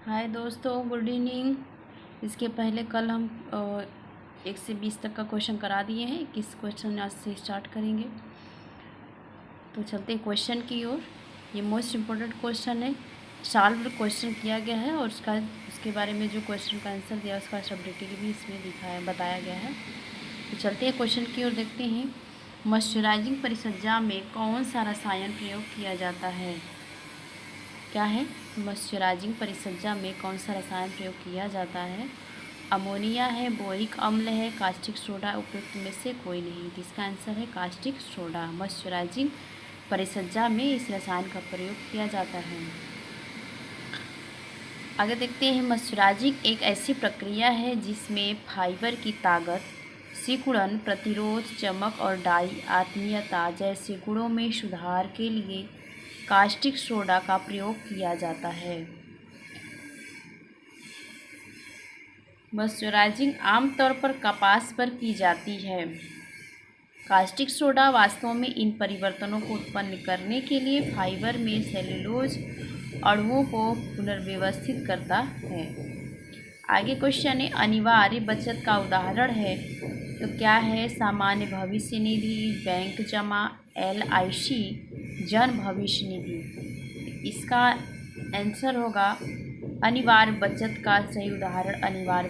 हाय दोस्तों, good evening. इसके पहले कल हम 1 से 20 तक का क्वेश्चन करा दिए हैं। 21 क्वेश्चन आज से स्टार्ट करेंगे। तो चलते हैं क्वेश्चन की ओर। ये मोस्ट इम्पोर्टेंट क्वेश्चन है, सॉल्व क्वेश्चन किया गया है और उसके बारे में जो क्वेश्चन का आंसर दिया उसका सब डिटेल भी इसमें बताया गया है। तो चलते हैं क्वेश्चन की ओर, देखते हैं। मॉइस्चराइजिंग परिचर्या में कौन सा रसायन प्रयोग किया जाता है? क्या है? मॉइस्चराइजिंग परिचर्या में कौन सा रसायन प्रयोग किया जाता है? अमोनिया है, बोरिक अम्ल है, कास्टिक सोडा, उपयुक्त में से कोई नहीं। तो इसका आंसर है कास्टिक सोडा। मॉइस्चराइजिंग परिचर्या में इस रसायन का प्रयोग किया जाता है। आगे देखते हैं। मॉइस्चराइजिंग एक ऐसी प्रक्रिया है जिसमें फाइबर की ताकत, सिकुड़न, प्रतिरोध, चमक और डाई आत्मीयता जैसे गुणों में सुधार के लिए कास्टिक सोडा का प्रयोग किया जाता है। मॉइस्चराइजिंग आमतौर पर कपास पर की जाती है। कास्टिक सोडा वास्तव में इन परिवर्तनों को उत्पन्न करने के लिए फाइबर में सेलुलोज अणुओं को पुनर्व्यवस्थित करता है। आगे क्वेश्चन है, अनिवार्य बचत का उदाहरण है। तो क्या है? सामान्य भविष्य निधि, बैंक जमा, LIC, जन भविष्य निधि। इसका आंसर होगा अनिवार्य बचत का सही उदाहरण अनिवार्य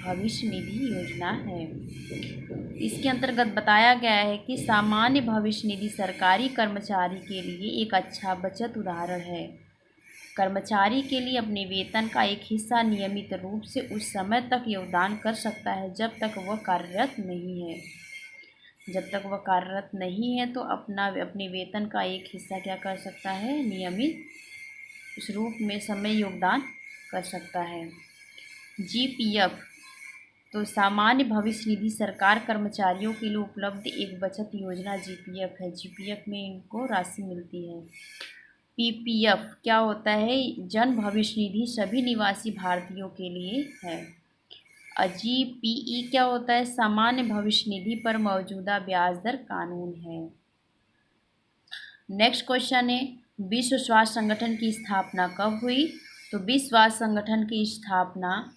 भविष्य निधि योजना है। इसके अंतर्गत बताया गया है कि सामान्य भविष्य निधि सरकारी कर्मचारी के लिए एक अच्छा बचत उदाहरण है। कर्मचारी के लिए अपने वेतन का एक हिस्सा नियमित रूप से उस समय तक योगदान कर सकता है जब तक वह कार्यरत नहीं है। जब तक वह कार्यरत नहीं है तो अपने वेतन का एक हिस्सा क्या कर सकता है? नियमित उस रूप में समय योगदान कर सकता है। GPF तो सामान्य भविष्य निधि सरकार कर्मचारियों के लिए उपलब्ध एक बचत योजना GPF है। GPF में इनको राशि मिलती है। PPF क्या होता है? जन भविष्य निधि सभी निवासी भारतीयों के लिए है। GPE क्या होता है? सामान्य भविष्य निधि पर मौजूदा ब्याज दर कानून है। नेक्स्ट क्वेश्चन है, विश्व स्वास्थ्य संगठन की स्थापना कब हुई? तो विश्व स्वास्थ्य संगठन की स्थापना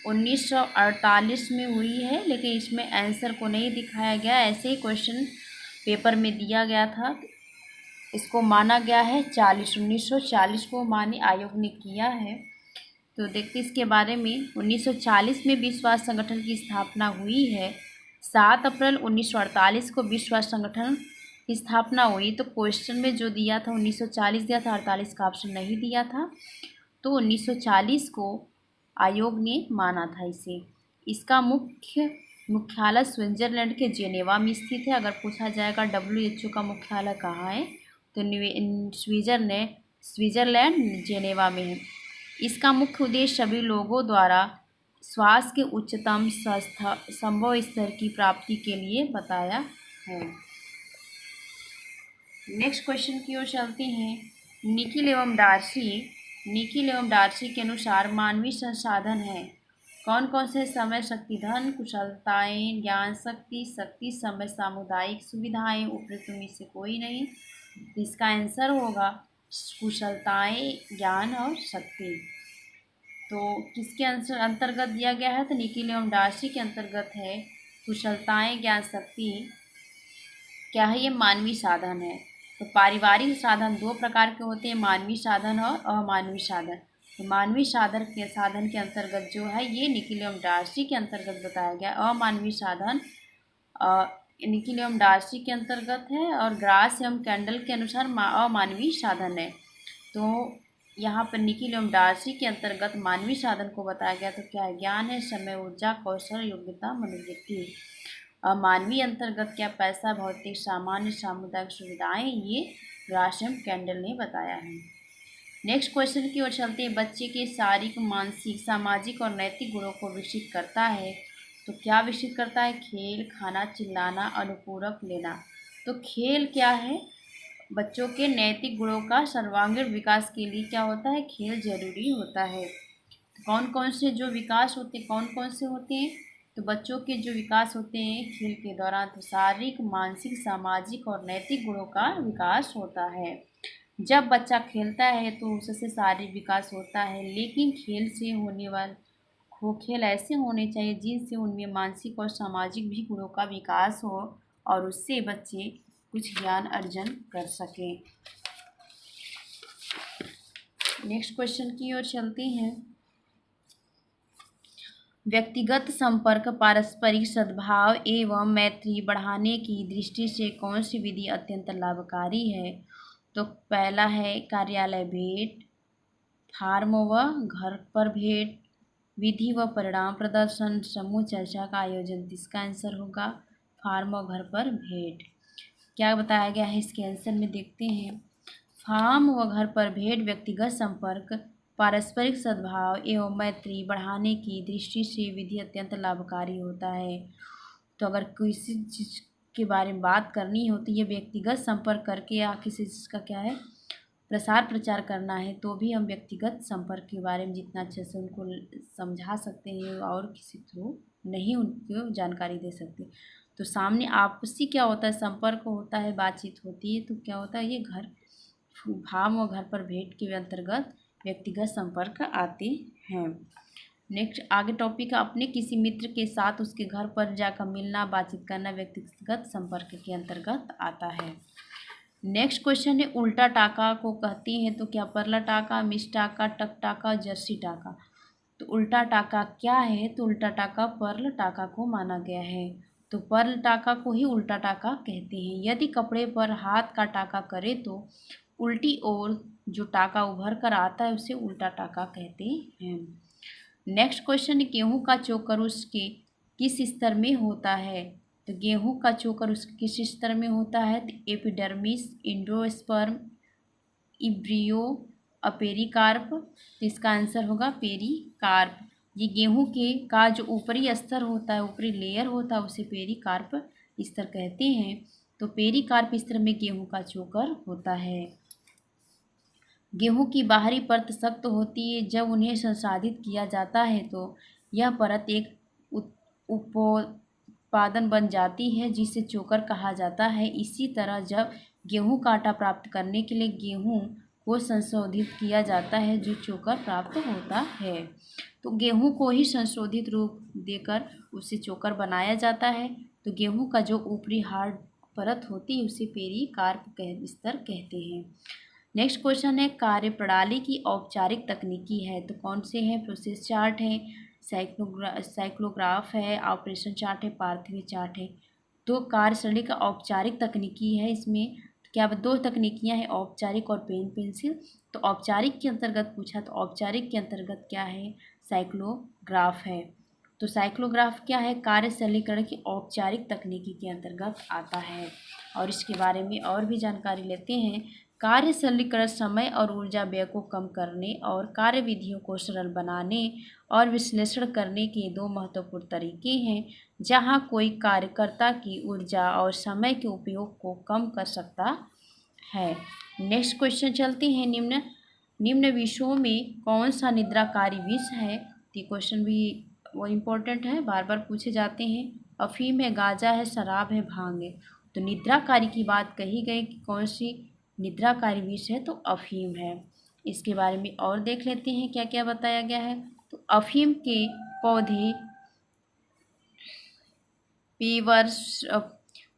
1948 में हुई है, लेकिन इसमें आंसर को नहीं दिखाया गया। ऐसे ही क्वेश्चन पेपर में दिया गया था। इसको माना गया है 1940 को मान्य आयोग ने किया है। तो देखते इसके बारे में। 1940 में विश्व स्वास्थ्य संगठन की स्थापना हुई है। 7 अप्रैल 1948 को विश्व स्वास्थ्य संगठन की स्थापना हुई। तो क्वेश्चन में जो दिया था 1940 दिया था, 48 का ऑप्शन नहीं दिया था। तो 1940 को आयोग ने माना था इसे। इसका मुख्यालय स्विट्जरलैंड के जेनेवा में स्थित है। अगर पूछा जाएगा WHO का मुख्यालय कहाँ है, तो स्विट्जरलैंड जेनेवा में है। इसका मुख्य उद्देश्य सभी लोगों द्वारा स्वास्थ्य के उच्चतम संभव स्तर की प्राप्ति के लिए बताया है। नेक्स्ट क्वेश्चन की ओर चलते हैं। निखिल एवं डार्सी के अनुसार मानवीय संसाधन है कौन कौन से? समय, शक्ति, धन, कुशलताएं, ज्ञान, शक्ति, समय, सामुदायिक सुविधाएं, उपयुक्त में से कोई नहीं। इसका आंसर होगा कुशलताएं, ज्ञान और शक्ति। तो किसके अंतर्गत दिया गया है? तो निखिल एवं डार्सी के अंतर्गत है। कुशलताएं, ज्ञान, शक्ति क्या है? ये मानवीय साधन है। तो पारिवारिक साधन 2 प्रकार के होते हैं, मानवीय साधन और अमानवीय साधन। तो मानवीय साधन के अंतर्गत जो है ये निखिल एवं डार्सी के अंतर्गत बताया गया। अमानवीय साधन निखिल एवं डार्सी के अंतर्गत है और ग्रास एवं कैंडल के अनुसार अमानवीय साधन है। तो यहाँ पर निखिल एवं डार्सी के अंतर्गत मानवीय साधन को बताया गया। तो क्या है? ज्ञान है, समय, ऊर्जा, कौशल, योग्यता, मनोवृत्ति। मानवीय अंतर्गत क्या? पैसा, भौतिक, सामान्य, सामुदायिक सुविधाएं, ये ग्रास एवं कैंडल ने बताया है। नेक्स्ट क्वेश्चन की ओर चलते हैं। बच्चे के शारीरिक, मानसिक, सामाजिक और नैतिक गुणों को विकसित करता है। तो क्या विकसित करता है? खेल, खाना, चिल्लाना, अनुपूरक लेना। तो खेल क्या है? बच्चों के नैतिक गुणों का सर्वांगीण विकास के लिए क्या होता है? खेल जरूरी होता है। कौन कौन से जो विकास होते हैं, कौन कौन से होते हैं? तो बच्चों के जो विकास होते हैं खेल के दौरान, तो शारीरिक, मानसिक, सामाजिक और नैतिक गुणों का विकास होता है। जब बच्चा खेलता है तो उससे शारीरिक विकास होता है, लेकिन खेल से होने वाले खेल ऐसे होने चाहिए जिनसे उनमें मानसिक और सामाजिक भी गुणों का विकास हो और उससे बच्चे कुछ ज्ञान अर्जन कर सकें। नेक्स्ट क्वेश्चन की ओर चलते हैं। व्यक्तिगत संपर्क, पारस्परिक सद्भाव एवं मैत्री बढ़ाने की दृष्टि से कौन सी विधि अत्यंत लाभकारी है? तो पहला है कार्यालय भेंट, फार्म व घर पर भेंट, विधि व परिणाम प्रदर्शन, समूह चर्चा का आयोजन। इसका आंसर होगा फार्म व घर पर भेंट। क्या बताया गया है इसके आंसर में देखते हैं। फार्म व घर पर भेंट व्यक्तिगत संपर्क, पारस्परिक सद्भाव एवं मैत्री बढ़ाने की दृष्टि से विधि अत्यंत लाभकारी होता है। तो अगर किसी चीज़ के बारे में बात करनी हो तो ये व्यक्तिगत संपर्क करके या किसी चीज़ का क्या है प्रसार प्रचार करना है तो भी हम व्यक्तिगत संपर्क के बारे में जितना अच्छे से उनको समझा सकते हैं और किसी थ्रू नहीं उनको जानकारी दे सकते। तो सामने आपसी क्या होता है संपर्क होता है, बातचीत होती है, तो क्या होता है ये घर भाव और घर पर भेंट के अंतर्गत व्यक्तिगत संपर्क आते हैं। नेक्स्ट आगे टॉपिक, अपने किसी मित्र के साथ उसके घर पर जाकर मिलना बातचीत करना व्यक्तिगत संपर्क के अंतर्गत आता है। नेक्स्ट क्वेश्चन है उल्टा टाका को कहते हैं तो क्या परला टाका, मिस टाका, टक टाका, जर्सी टाका। तो उल्टा टाका क्या है? तो उल्टा टाका पर्ल टाका को माना गया है। तो पर्ल टाका को ही उल्टा टाका कहते हैं। यदि कपड़े पर हाथ का टाका करे तो उल्टी ओर जो टाका उभर कर आता है उसे उल्टा टाका कहते हैं। नेक्स्ट क्वेश्चन, गेहूं का चोकर उसके किस स्तर में होता है? तो गेहूं का चोकर उसके किस स्तर में होता है? तो एपिडर्मिस, इंडोस्पर्म, इब्रियो, अपेरिकार्प। तो इसका आंसर होगा पेरिकार्प। ये गेहूं के का जो ऊपरी स्तर होता है, ऊपरी लेयर होता है उसे पेरिकार्प स्तर कहते हैं। तो पेरिकार्प स्तर में गेहूं का चोकर होता है। गेहूं की बाहरी परत सख्त होती है, जब उन्हें संसाधित किया जाता है तो यह परत एक उपोत्पादन बन जाती है जिसे चोकर कहा जाता है। इसी तरह जब गेहूं का आटा प्राप्त करने के लिए गेहूं को संशोधित किया जाता है जो चोकर प्राप्त होता है। तो गेहूं को ही संशोधित रूप देकर उसे चोकर बनाया जाता है। तो गेहूं का जो ऊपरी हार्ड परत होती है उसे पेरिकार्प स्तर कहते हैं। नेक्स्ट क्वेश्चन है कार्यप्रणाली की औपचारिक तकनीकी है तो कौन से हैं? प्रोसेस चार्ट है, साइक्लोग्राफ है, ऑपरेशन चार्ट है, पार्थवे चार्ट है। तो कार्यशैली का औपचारिक तकनीकी है। इसमें क्या दो तकनीकियां हैं, औपचारिक और पेन पेंसिल। तो औपचारिक के अंतर्गत पूछा तो औपचारिक के अंतर्गत क्या है? साइक्लोग्राफ है। तो साइक्लोग्राफ क्या है? कार्यशैलीकरण की औपचारिक तकनीकी के अंतर्गत आता है। और इसके बारे में और भी जानकारी लेते हैं। कार्यशैलीकरण समय और ऊर्जा व्यय को कम करने और कार्यविधियों को सरल बनाने और विश्लेषण करने के दो महत्वपूर्ण तरीके हैं जहां कोई कार्यकर्ता की ऊर्जा और समय के उपयोग को कम कर सकता है। नेक्स्ट क्वेश्चन चलते हैं। निम्न विषयों में कौन सा निद्राकारी विष है? तो क्वेश्चन भी वो इम्पोर्टेंट है, बार बार पूछे जाते हैं। अफीम है, गांजा है, शराब है, भांग है। तो निद्राकारी की बात कही गई कि कौन सी निद्राकारी विष है? तो अफीम है। इसके बारे में और देख लेते हैं क्या क्या बताया गया है। तो अफीम के पौधे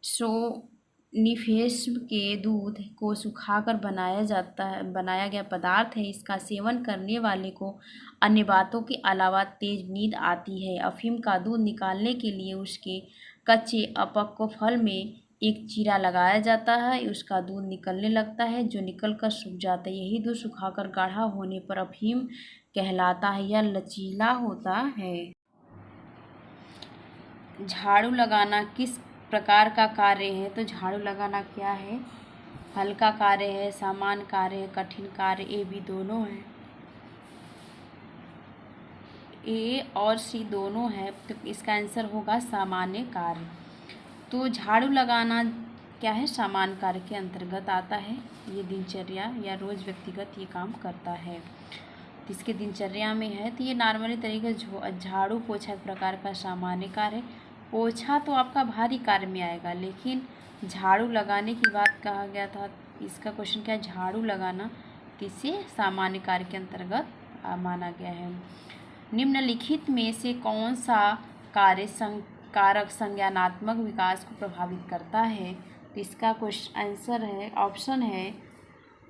सोनिफेरम के दूध को सुखाकर बनाया गया पदार्थ है। इसका सेवन करने वाले को अन्य बातों के अलावा तेज नींद आती है। अफीम का दूध निकालने के लिए उसके कच्चे अपक्व फल में एक चीरा लगाया जाता है, उसका दूध निकलने लगता है जो निकलकर सूख जाता है। यही दूध सुखाकर गाढ़ा होने पर अफीम कहलाता है। यह लचीला होता है। झाड़ू लगाना किस प्रकार का कार्य है? तो झाड़ू लगाना क्या है? हल्का कार्य है, सामान्य कार्य है, कठिन कार्य, ए बी दोनों है। ए और सी दोनों है तो इसका आंसर होगा सामान्य कार्य। तो झाड़ू लगाना क्या है? सामान्य कार्य के अंतर्गत आता है। ये दिनचर्या या रोज व्यक्तिगत ये काम करता है तो इसके दिनचर्या में है। तो ये नॉर्मली तरीके झाड़ू पोछा एक प्रकार का सामान्य कार्य है। पोछा तो आपका भारी कार्य में आएगा, लेकिन झाड़ू लगाने की बात कहा गया था इसका क्वेश्चन क्या है, झाड़ू लगाना किसे सामान्य कार्य के अंतर्गत माना गया है। निम्नलिखित में से कौन सा कारक संज्ञानात्मक विकास को प्रभावित करता है। तो इसका क्वेश्चन आंसर है, ऑप्शन है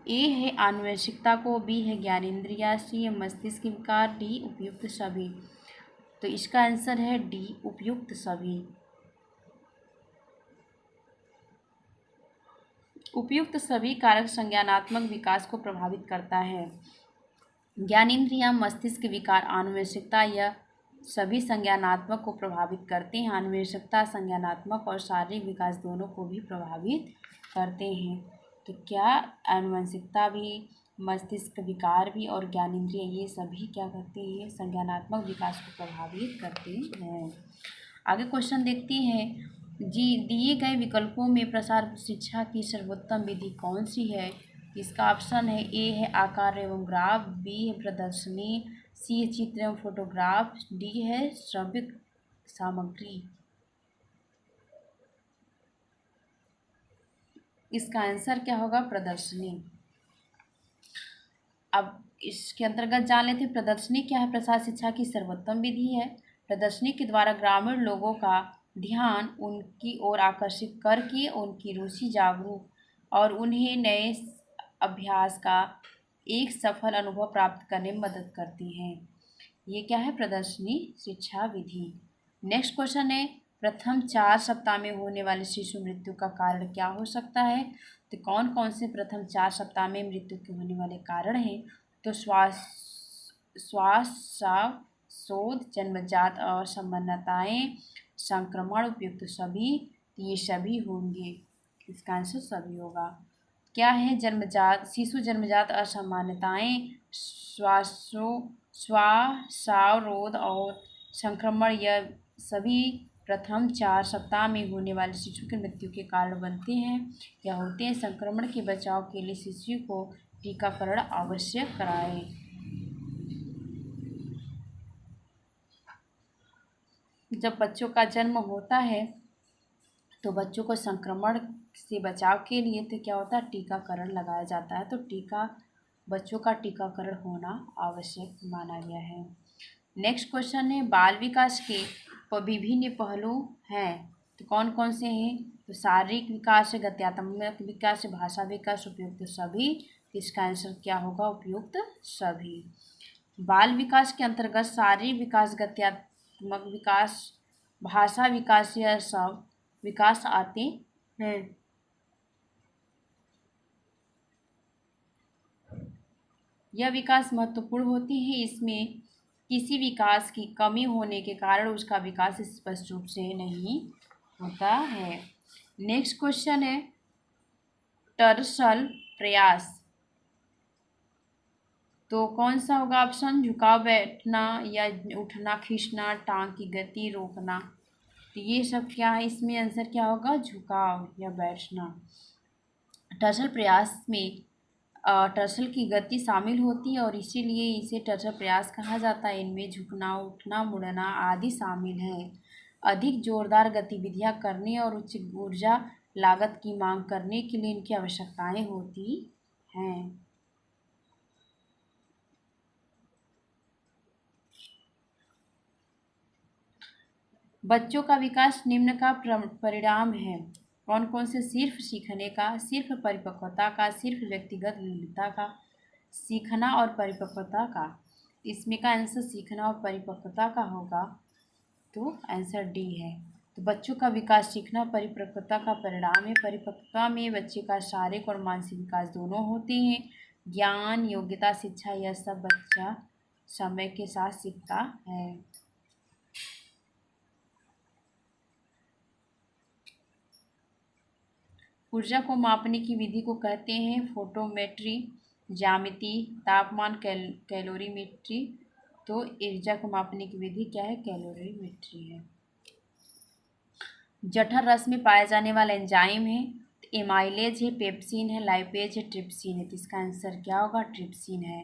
ए है आनुवंशिकता को, बी है ज्ञानेंद्रिया, सी है मस्तिष्क के विकार, डी उपयुक्त सभी। तो इसका आंसर है डी उपयुक्त सभी। उपयुक्त सभी कारक संज्ञानात्मक विकास को प्रभावित करता है। ज्ञानेंद्रिया, मस्तिष्क विकार, आनुवंशिकता यह सभी संज्ञानात्मक को प्रभावित करते हैं। आनुवंशिकता संज्ञानात्मक और शारीरिक विकास दोनों को भी प्रभावित करते हैं। तो क्या आनुवंशिकता भी, मस्तिष्क विकार भी और ज्ञानेंद्रिय ये सभी क्या करते हैं, संज्ञानात्मक विकास को प्रभावित करते हैं। आगे क्वेश्चन देखते हैं, दिए गए विकल्पों में प्रसार शिक्षा की सर्वोत्तम विधि कौन सी है। इसका ऑप्शन है ए है आकार एवं ग्राफ, बी है प्रदर्शनी, सी है चित्र एवं फोटोग्राफ, डी है श्रव्य सामग्री। इसका आंसर क्या होगा, प्रदर्शनी। अब इसके अंतर्गत जान लेते हैं प्रदर्शनी क्या है। प्रसार शिक्षा की सर्वोत्तम विधि है। प्रदर्शनी के द्वारा ग्रामीण लोगों का ध्यान उनकी ओर आकर्षित करके उनकी रुचि जागरूक और उन्हें नए अभ्यास का एक सफल अनुभव प्राप्त करने में मदद करती है। ये क्या है, प्रदर्शनी शिक्षा विधि। नेक्स्ट क्वेश्चन है, प्रथम 4 सप्ताह में होने वाली शिशु मृत्यु का कारण क्या हो सकता है। तो कौन कौन से प्रथम 4 सप्ताह में मृत्यु के होने वाले कारण हैं। तो श्वास शोध, जन्मजात असमानताएं, संक्रमण, उपयुक्त सभी। ये सभी होंगे। इसका आंसर सभी होगा। क्या है, शिशु जन्मजात असमानताएं, श्वासरोध और संक्रमण यह सभी प्रथम 4 सप्ताह में होने वाले शिशु की मृत्यु के कारण बनते हैं या होते हैं। संक्रमण के बचाव के लिए शिशु को टीकाकरण अवश्य कराएं। जब बच्चों का जन्म होता है तो बच्चों को संक्रमण से बचाव के लिए तो क्या होता है, टीकाकरण लगाया जाता है। तो बच्चों का टीकाकरण होना आवश्यक माना गया है। नेक्स्ट क्वेश्चन है, बाल विकास के विभिन्न पहलू हैं। तो कौन कौन से हैं। तो शारीरिक विकास है, गत्यात्मक विकास है, भाषा विकास, उपयुक्त सभी। इसका आंसर क्या होगा, उपयुक्त सभी। बाल विकास के अंतर्गत शारीरिक विकास, गत्यात्मक विकास, भाषा विकास यह सब विकास आते हैं। यह विकास महत्वपूर्ण होती है। इसमें किसी विकास की कमी होने के कारण उसका विकास स्पष्ट रूप से नहीं होता है। नेक्स्ट क्वेश्चन है, टर्सल प्रयास। तो कौन सा होगा ऑप्शन, झुकाव, बैठना या उठना, खींचना, टांग की गति रोकना। तो ये सब क्या है, इसमें आंसर क्या होगा, झुकाव या बैठना। टर्सल प्रयास में टर्सल की गति शामिल होती है और इसीलिए इसे टर्सल प्रयास कहा जाता है। इनमें झुकना, उठना, मुड़ना आदि शामिल है। अधिक जोरदार गतिविधियां करने और उच्च ऊर्जा लागत की मांग करने के लिए इनकी आवश्यकताएं होती हैं। बच्चों का विकास निम्न का परिणाम है। कौन कौन से, सिर्फ सीखने का, सिर्फ परिपक्वता का, सिर्फ व्यक्तिगत विविधता का, सीखना और परिपक्वता का। इसमें का आंसर सीखना और परिपक्वता का होगा। तो आंसर डी है। तो बच्चों का विकास सीखना परिपक्वता का परिणाम है। परिपक्वता में बच्चे का शारीरिक और मानसिक विकास दोनों होते हैं। ज्ञान, योग्यता, शिक्षा यह सब बच्चा समय के साथ सीखता है। ऊर्जा को मापने की विधि को कहते हैं फोटोमेट्री। ज्यामिति, तापमान, कैलोरीमेट्री। तो ऊर्जा को मापने की विधि क्या है, कैलोरीमेट्री है। जठर रस में पाया जाने वाला एंजाइम है। एमाइलेज है, पेप्सिन है, लाइपेज है, ट्रिप्सिन है। तो इसका आंसर क्या होगा, ट्रिप्सिन है।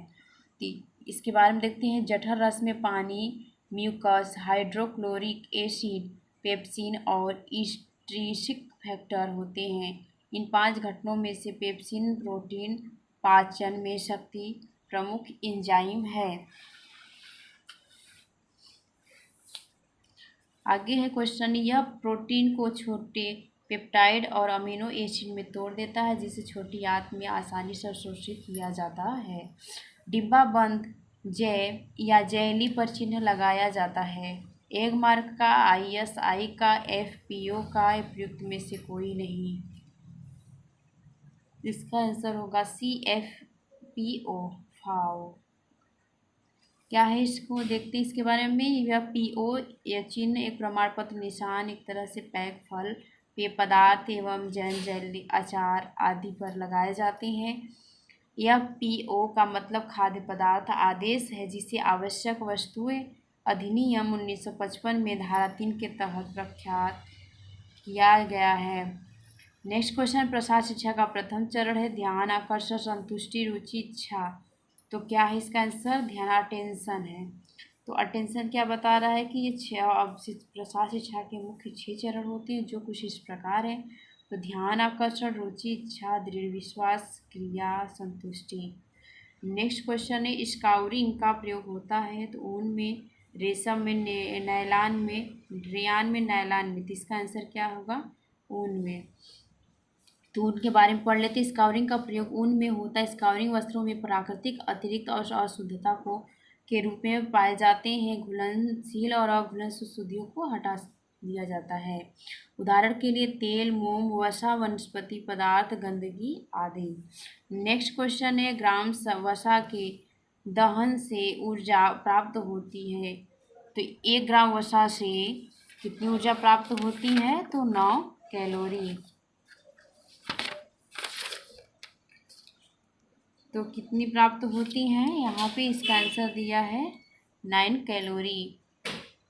तो इसके बारे में देखते हैं। जठर रस में पानी, म्यूकस, हाइड्रोक्लोरिक एसिड, पेप्सिन और ईस्ट्रिक फैक्टर होते हैं। इन 5 घटकों में से पेप्सिन प्रोटीन पाचन में शक्ति प्रमुख एंजाइम है। आगे है क्वेश्चन, यह प्रोटीन को छोटे पेप्टाइड और अमीनो एसिड में तोड़ देता है जिसे छोटी आंत में आसानी से अवशोषित किया जाता है। डिब्बा बंद जैव या जेली पर चिन्ह लगाया जाता है। एग मार्क का, ISI का, FPO का प्रयुक्त में से कोई नहीं। इसका आंसर होगा CFPO फाओ। क्या है इसको देखते हैं इसके बारे में। यह PO यह चिन्ह एक प्रमाण पत्र निशान एक तरह से पैक फल पेय पदार्थ एवं जैम जेली अचार आदि पर लगाए जाते हैं। यह PO का मतलब खाद्य पदार्थ आदेश है जिसे आवश्यक वस्तुएं अधिनियम 1955 में धारा 3 के तहत प्रख्यात किया गया है। नेक्स्ट क्वेश्चन, प्रसार शिक्षा का प्रथम चरण है ध्यान, आकर्षण, संतुष्टि, रुचि, इच्छा। तो क्या है इसका आंसर, ध्यान अटेंशन है। तो अटेंशन क्या बता रहा है कि ये प्रसार शिक्षा के मुख्य 6 चरण होते हैं जो कुछ इस प्रकार है। तो ध्यान, आकर्षण, रुचि, इच्छा, दृढ़ विश्वास, क्रिया, संतुष्टि। नेक्स्ट क्वेश्चन है स्काउरिंग का प्रयोग होता है तो ऊन में, रेशम में, नैलान में, ड्रियान में, नैलान में। तो इसका आंसर क्या होगा, ऊन में। तो ऊन के बारे में पढ़ लेते हैं। स्काउरिंग का प्रयोग ऊन में होता है। स्काउरिंग वस्त्रों में प्राकृतिक अतिरिक्त और अशुद्धता को के रूप में पाए जाते हैं। घुलनशील और अघुलनशील शुद्धियों को हटा दिया जाता है। उदाहरण के लिए तेल, मोम, वसा, वनस्पति पदार्थ, गंदगी आदि। नेक्स्ट क्वेश्चन है ग्राम वसा के दहन से ऊर्जा प्राप्त होती है। तो 1 ग्राम वसा से कितनी ऊर्जा प्राप्त होती है, तो 9 कैलोरी। तो कितनी प्राप्त होती हैं, यहाँ पे इसका आंसर दिया है 9 कैलोरी।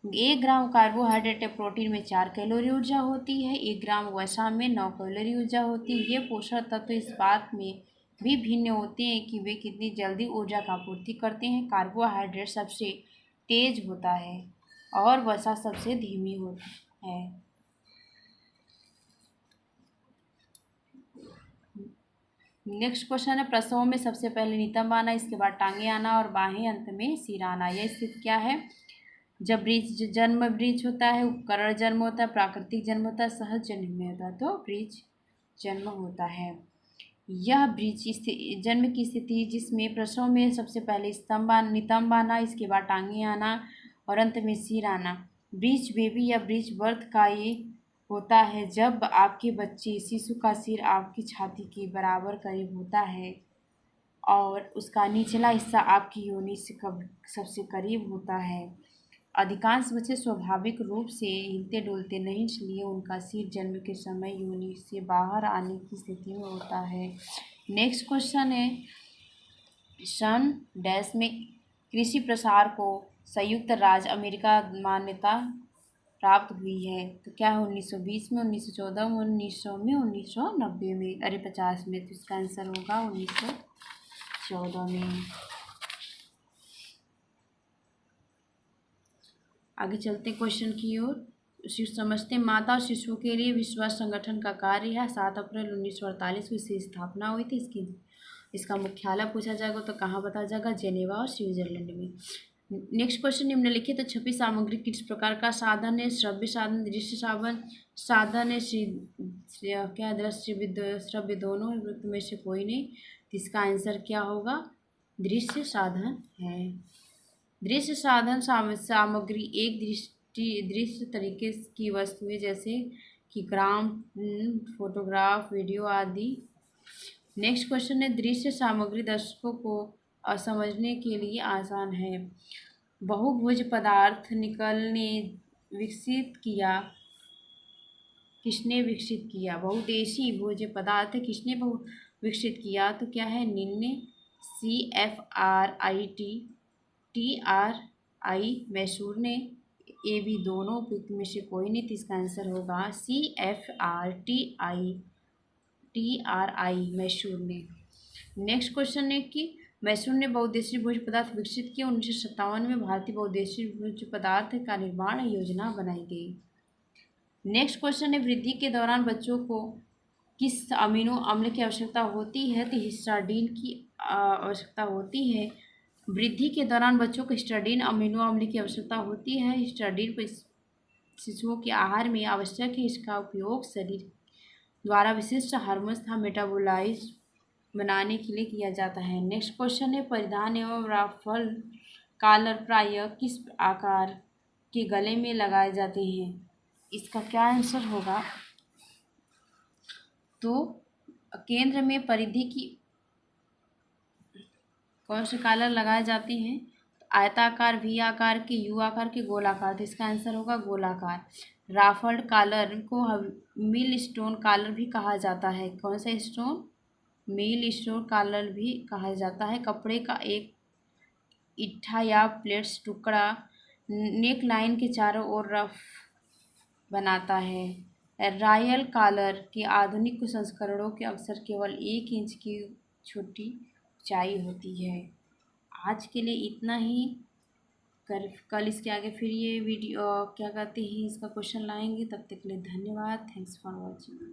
1 ग्राम कार्बोहाइड्रेट या प्रोटीन में 4 कैलोरी ऊर्जा होती है। 1 ग्राम वसा में 9 कैलोरी ऊर्जा होती है। ये पोषक तत्व इस बात में भी भिन्न होते हैं कि वे कितनी जल्दी ऊर्जा का आपूर्ति करते हैं। कार्बोहाइड्रेट सबसे तेज होता है और वसा सबसे धीमी होती है। नेक्स्ट क्वेश्चन है प्रसव में सबसे पहले नितंब आना, इसके बाद टांगे आना और बाहें, अंत में सिर आना। यह स्थिति क्या है, जब ब्रीच जन्म ब्रीच होता है, उपकरण जन्म होता है, प्राकृतिक जन्म होता है, सहज जन्म में होता है। तो ब्रीच जन्म होता है। यह ब्रीच जन्म की स्थिति जिसमें प्रसव में सबसे पहले नितंब आना, इसके बाद टांगे आना और अंत में सिर आना। ब्रीच बेबी या ब्रीच बर्थ का ये होता है जब आपके बच्चे शिशु का सिर आपकी छाती के बराबर करीब होता है और उसका निचला हिस्सा आपकी योनि से सबसे करीब होता है। अधिकांश बच्चे स्वाभाविक रूप से हिलते डुलते नहीं, इसलिए उनका सिर जन्म के समय योनि से बाहर आने की स्थिति में होता है। नेक्स्ट क्वेश्चन है सन डैश में कृषि प्रसार को संयुक्त राज्य अमेरिका मान्यता प्राप्त हुई है। तो क्या है, 1920 में, 1914 में, 1900 में, 1990 में, अरे 50 में। तो इसका आंसर होगा 1914 में। आगे चलते क्वेश्चन की ओर। समझते माता और शिशु के लिए विश्व संगठन का कार्य है। 7 अप्रैल 1948 को इसकी स्थापना हुई थी। इसका मुख्यालय पूछा जाएगा तो कहाँ बताया जाएगा, जेनेवा और स्विट्जरलैंड में। नेक्स्ट क्वेश्चन, निम्नलिखित तो छपी सामग्री किस प्रकार का साधन है, श्रव्य साधन, दृश्य साधन है, क्या दृश्य श्रव्य दोनों वृत्त में से कोई नहीं। तो इसका आंसर क्या होगा, दृश्य साधन है। दृश्य साधन सामग्री एक दृश्य तरीके की वस्तुएं जैसे कि ग्राम, फोटोग्राफ, वीडियो आदि। नेक्स्ट क्वेश्चन है दृश्य सामग्री दर्शकों को समझने के लिए आसान है। बहुभुज पदार्थ किसने विकसित किया। बहुदेशीय भोज्य पदार्थ किसने विकसित किया। तो क्या है, निन्ने, CFRIT, TRI मैसूर ने, ये भी दोनों में से कोई नहीं। तो इसका आंसर होगा CFRTI मैसूर ने। नेक्स्ट क्वेश्चन है कि मैसूर ने बहुउद्देशीय भोज्य पदार्थ विकसित किया। 1957 में भारतीय बहुउद्देशीय भोज्य पदार्थ का निर्माण योजना बनाई गई। नेक्स्ट क्वेश्चन है वृद्धि के दौरान बच्चों को किस अमीनो अम्ल की आवश्यकता होती है? तो हिस्टाडीन की आवश्यकता होती है। वृद्धि के दौरान बच्चों को हिस्टाडीन अमीनो अम्ल की आवश्यकता होती है। हिस्टाडीन को शिशुओं के आहार में आवश्यक है। इसका उपयोग शरीर द्वारा विशिष्ट हार्मोन्स तथा मेटाबोलाइज बनाने के लिए किया जाता है। नेक्स्ट क्वेश्चन है, परिधान एवं राफल कॉलर प्रायः किस आकार के गले में लगाए जाते हैं? इसका क्या आंसर होगा? तो केंद्र में परिधि की कौन से कॉलर लगाए जाते हैं? आयताकार, वी आकार के, यू आकार के, गोलाकार। तो इसका आंसर होगा गोलाकार। राफल्ड कॉलर को मिल स्टोन कॉलर भी कहा जाता है। कौन सा स्टोन? मिल स्टोन कॉलर भी कहा जाता है। कपड़े का एक इट्ठा या प्लेट्स टुकड़ा नेक लाइन के चारों ओर रफ बनाता है। रॉयल कॉलर के आधुनिक संस्करणों के अक्सर केवल 1 इंच की छोटी ऊंचाई होती है। आज के लिए इतना ही। कल इसके आगे फिर ये वीडियो क्या कहते हैं, इसका क्वेश्चन लाएंगे। तब तक के लिए धन्यवाद। Thanks for watching.